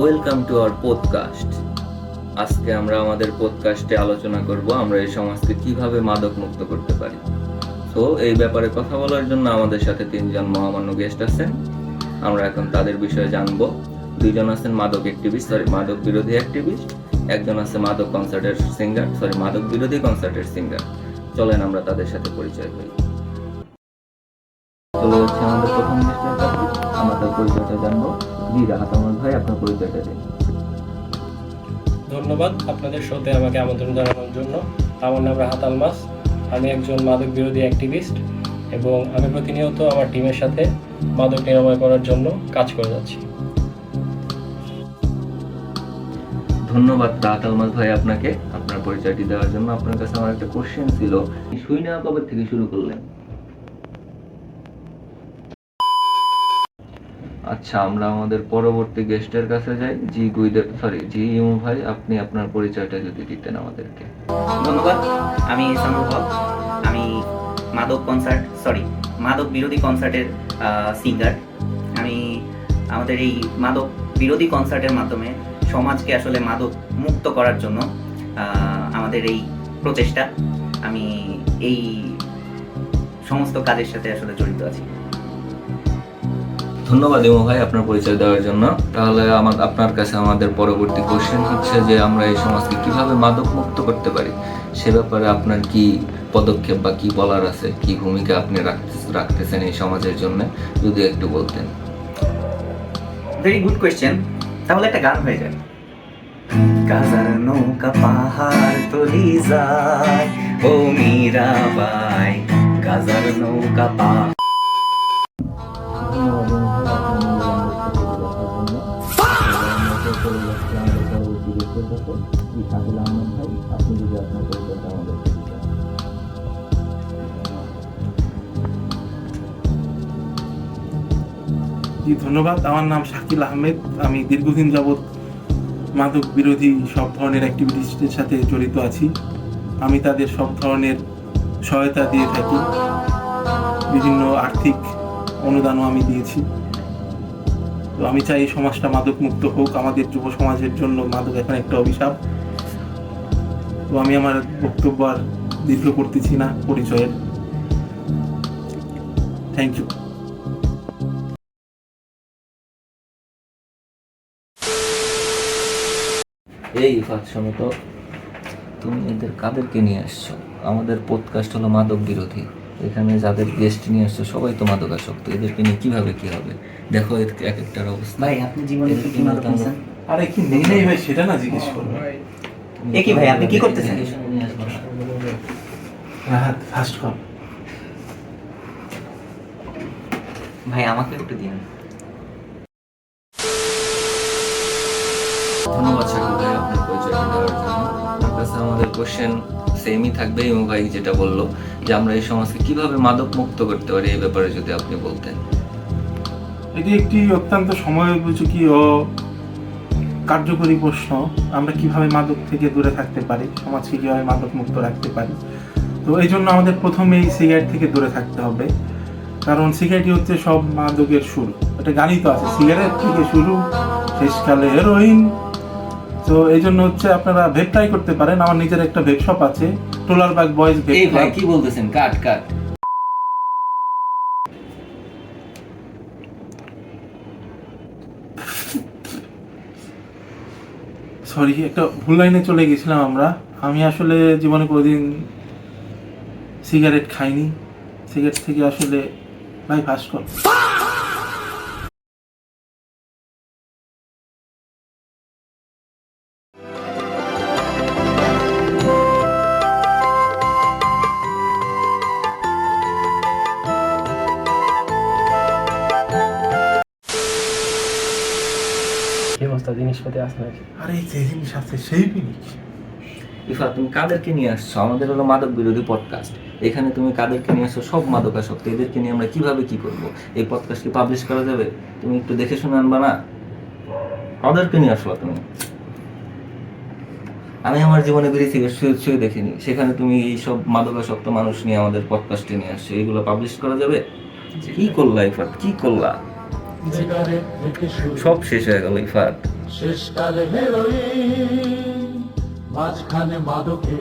Welcome to our podcast. আজকে আমরা আমাদের পডকাস্টে আলোচনা করব আমরা এই সমাজকে কিভাবে মাদক মুক্ত করতে পারি। তো এই ব্যাপারে কথা বলার জন্য আমাদের সাথে তিনজন মহামান্য গেস্ট আছেন। আমরা এখন তাদের বিষয়ে জানবো। দুইজন আছেন মাদক বিরোধী অ্যাক্টিভিস্ট, একজন আছে মাদক বিরোধী কনসার্টের সিঙ্গার। চলেন আমরা তাদের সাথে পরিচয় করি। চলে যাচ্ছে আমাদের প্রথম গেস্টের কাছে, আমরা তার পরিচয়টা জানবো। জি রাহাত আহমদ ভাই, আপনার পরিচয়টা দিন। ধন্যবাদ আপনাদের শোতে আমাকে আমন্ত্রণ জানানোর জন্য। আমার নাম রাহাত আলমাস। আমি একজন মাদক বিরোধী অ্যাক্টিভিস্ট এবং আমি প্রতিনিয়ত আমার টিমের সাথে মাদক নিরাময় করার জন্য কাজ করে যাচ্ছি। ধন্যবাদ রাহাত আলমাস ভাই আপনাকে আপনার পরিচয়টি দেওয়ার জন্য। আপনার কাছে আমার একটা কোশ্চেন ছিল, সুই নেওয়া কবে থেকে শুরু করলেন? আচ্ছা, আমরা আমাদের পরবর্তী গেস্টের কাছে যাই। জি ইমু ভাই, আপনি আপনার পরিচয়টা যদি দিতেন আমাদেরকে। ধন্যবাদ। আমি সামরুল হক। আমি মাদক বিরোধী কনসার্টের সিঙ্গার। আমি আমাদের এই মাদক বিরোধী কনসার্টের মাধ্যমে সমাজকে আসলে মাদক মুক্ত করার জন্য আমাদের এই প্রচেষ্টা, আমি এই সমস্ত কাজের সাথে আসলে জড়িত আছি। ধন্যবাদ ইমু ভাই আপনার পরিচয় দেওয়ার জন্য। তাহলে আপনার কাছে আমাদের পরবর্তী কোশ্চেন হচ্ছে যে আমরা এই সমাজকে কিভাবে মাদক মুক্ত করতে পারি, সে ব্যাপারে আপনার কি পদক্ষেপ বা কি বলার আছে, কি ভূমিকা আপনি রাখতেছেন এই সমাজের জন্য, যদি একটু বলতেন। Very good question. তাহলে একটা গান হয়ে যায়। গাজার নৌকা পাহাড় তলি যায়, ও মীরাবাই, গাজার নৌকা পাহাড়। ধন্যবাদ। আমার নাম শাকিল আহমেদ। আমি দীর্ঘদিন যাবৎ মাদক বিরোধী সব ধরনের অ্যাক্টিভিটিসের সাথে জড়িত আছি। আমি তাদের সব ধরনের সহায়তা দিয়ে থাকি, বিভিন্ন আর্থিক অনুদানও আমি দিয়েছি। তো আমি চাই এই সমাজটা মাদক মুক্ত হোক। আমাদের যুব সমাজের জন্য মাদক এখন একটা অভিশাপ। তো আমি আমার বক্তব্য আর দীর্ঘ করতেছি না পরিচয়ের। Thank you. এই ইফাত, শোনো তো, তুমি এদের কাদেরকে নিয়ে আসছো? আমাদের পডকাস্ট হলো মাদক বিরোধী। এখানে যাদের গেস্ট নিয়ে আসছো সবাই তো মাদকাসক্ত। এদেরকে নিয়ে কিভাবে কি হবে? দেখো এক একটার অবস্থা। ভাই আপনি জীবনে কি মাদক নিয়েছেন? আরে কি নেই নেই ভাই, সেটা না জিজ্ঞেস করবো। কি ভাই আপনি কি করতেছেন? Rahat first call. ভাই আমাকে একটু দিন। ধন্যবাদ শাকিল ভাই আপনার পরিচয়টা দেওয়ার জন্য। আপনার কাছে আমাদের কোশ্চেন সেমই থাকবে। ইমু ভাই যেটা বললো যে আমরা এই সমাজকে কিভাবে মাদক মুক্ত করতে পারি, এই ব্যাপারে যদি আপনি বলতেন। এটি একটি অত্যন্ত সময়োপযোগী ও কার্যকরী প্রশ্ন। আমরা কিভাবে মাদক থেকে দূরে থাকতে পারি, সমাজকে কিভাবে মাদক মুক্ত রাখতে পারি। তো এই জন্য আমাদের প্রথমেই সিগারেট থেকে দূরে থাকতে হবে, কারণ সিগারেটই হচ্ছে সব মাদকের শুরু। একটা গানই তো আছে, সিগারেট থেকে শুরু, শেষকালে হেরোইন। তো এই জন্য হচ্ছে আপনারা ভেপ ট্রাই করতে পারেন। আমার নিজের একটা ভেপ শপ আছে, টোলারবাগ বয়েজ ভেপ এই ভাই ক্লাব। কি বলতেছেন? কাট। সরি, একটা ভুল লাইনে চলে গেছিলাম আমরা। আমি আসলে জীবনে কোনোদিন সিগারেট খাইনি। সিগারেট থেকে আসলে ভাই ফার্স্ট কল। কি অবস্থা, জিনিসপাতি আছে নাকি? আরে যে জিনিস আছে সেই জিনিস। ইফাত, তুমি কাদেরকে নিয়ে আসছো? আমাদের হলো মাদক বিরোধী পডকাস্ট। এখানে তুমি কাদেরকে নিয়ে আসছো? সব মাদকাসক্ত। এদেরকে নিয়ে আমরা কিভাবে কি করব? এই পডকাস্ট কি পাবলিশ করা যাবে? তুমি একটু দেখে শুনে আনবা না? কাদেরকে নিয়ে আসলো তুমি? আমি আমার জীবনে বিড়ি সিগারেট শুয়ে দেখিনি, সেখানে তুমি এই সব মাদকাসক্ত মানুষ নিয়ে আমাদের পডকাস্টে নিয়ে আসছো। এইগুলো পাবলিশ করা যাবে? কি করলা ইফাত, কি করলা? সব শেষ হয়ে গেল ইফাত। শেষকালে হেরোইন, মাঝখানে মাদকে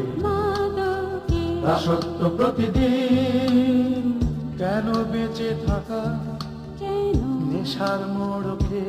দাসত্ব প্রতিদিন। কেন বেঁচে থাকা নেশার মোড়কে